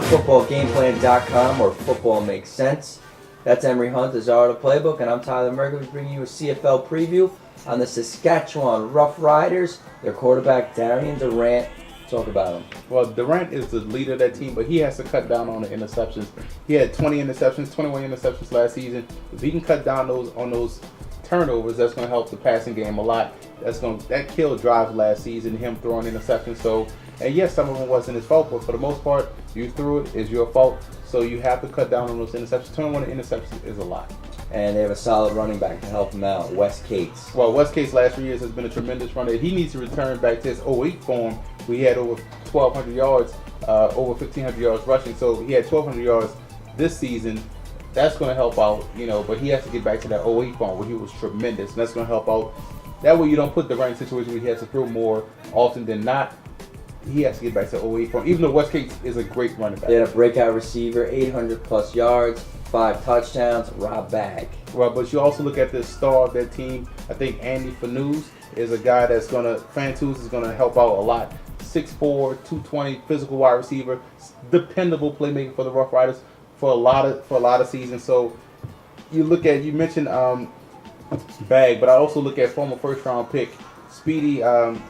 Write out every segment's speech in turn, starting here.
footballgameplan.com, where football makes sense. That's Emery Hunt, the czar of the playbook, and I'm Tyler Merkovich, bringing you a CFL preview on the Saskatchewan Roughriders. Their quarterback, Darian Durant. Talk about him. Well, Durant is the leader of that team, but he has to cut down on the interceptions. He had 20 interceptions, 21 interceptions last season. If he can cut down on those turnovers, that's going to help the passing game a lot. That killed drives last season, him throwing interceptions. So, and yes, some of them wasn't his fault, but for the most part, you threw it, it's your fault. So you have to cut down on those interceptions. 21 interceptions is a lot. And they have a solid running back to help him out, Wes Cates. Well, Wes Cates last 3 years has been a tremendous runner. He needs to return back to his 08 form. We had over 1,200 yards, over 1,500 yards rushing. So he had 1,200 yards this season. That's going to help out, but he has to get back to that 08 form where he was tremendous. And that's going to help out. That way you don't put the right situation where he has to throw more often than not. He has to get back to 08 form, even though Wes Cates is a great running back. They had a breakout receiver, 800 plus yards, 5 touchdowns, Rob Bag. Well, but you also look at the star of that team. I think Andy Fanuz is a guy that's Fantus is gonna help out a lot. 6'4", 220, physical wide receiver, dependable playmaker for the Rough Riders for a lot of seasons. So you mentioned Bag, but I also look at former first round pick Speedy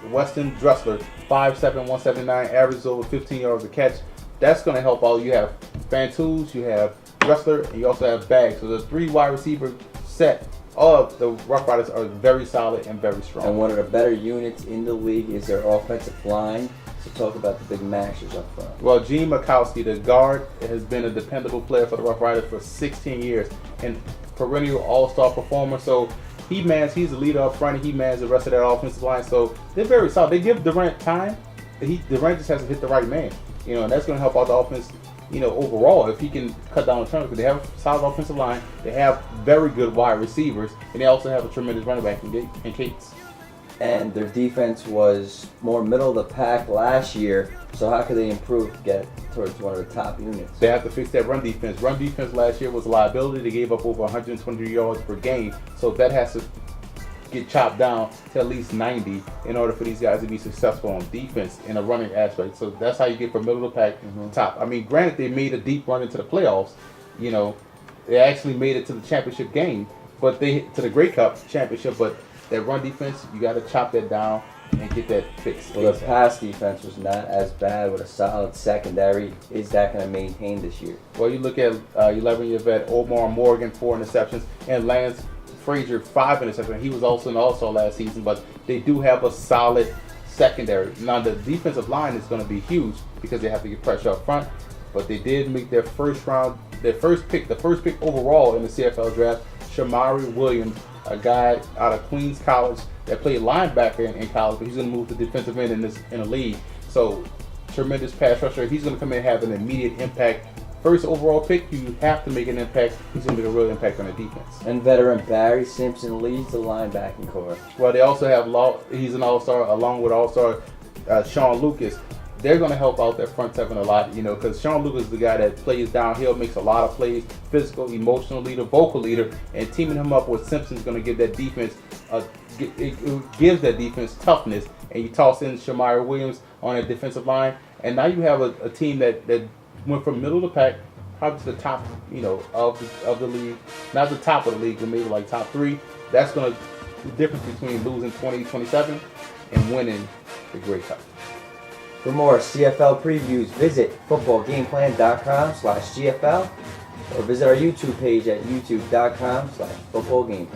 Weston Dressler, 5'7", 179, averages over 15 yards a catch. That's going to help out. You have Fantus, you have Dressler, and you also have Bag. So the 3 wide receiver set of the Rough Riders are very solid and very strong. And one of the better units in the league is their offensive line. So talk about the big mashers up front. Well, Gene Mikowski, the guard, has been a dependable player for the Rough Riders for 16 years and perennial all-star performer. So he's the leader up front, and he mans the rest of that offensive line. So they're very solid. They give Durant time. Durant just has to hit the right man. And that's going to help out the offense, overall, if he can cut down on turnovers. They have a solid offensive line. They have very good wide receivers, and they also have a tremendous running back in Cates. And their defense was more middle of the pack last year. So how could they improve to get towards one of the top units? They have to fix that run defense. Run defense last year was a liability. They gave up over 120 yards per game. So that has to get chopped down to at least 90 in order for these guys to be successful on defense in a running aspect. So that's how you get from middle of the pack to top. I mean, granted, they made a deep run into the playoffs. They actually made it to the championship game, to the Grey Cup championship. But that run defense, you got to chop that down and get that fixed. Well, the pass defense was not as bad with a solid secondary. Is that going to maintain this year? Well, you look at 11-year vet Omar Morgan, 4 interceptions, and Lance Frazier, 5 interceptions. He was also an all-star last season, but they do have a solid secondary. Now, the defensive line is going to be huge because they have to get pressure up front, but they did make the first pick overall in the CFL draft, Shamari Williams, a guy out of Queens College that played linebacker in college, but he's going to move to defensive end in the league. So, tremendous pass rusher. He's going to come in and have an immediate impact. First overall pick, you have to make an impact. He's going to make a real impact on the defense. And veteran Barry Simpson leads the linebacking corps. Well, they also have he's an all-star along with all-star Sean Lucas. They're going to help out that front seven a lot, because Sean Lucas is the guy that plays downhill, makes a lot of plays, physical, emotional leader, vocal leader, and teaming him up with Simpson is going to give that defense, it gives that defense toughness. And you toss in Shamari Williams on that defensive line, and now you have a team that went from middle of the pack probably to the top, of the league. Not the top of the league, but maybe like top 3. That's going to be the difference between losing 2027 and winning the Grey Cup. For more CFL previews, visit footballgameplan.com/CFL or visit our YouTube page at youtube.com/footballgameplan.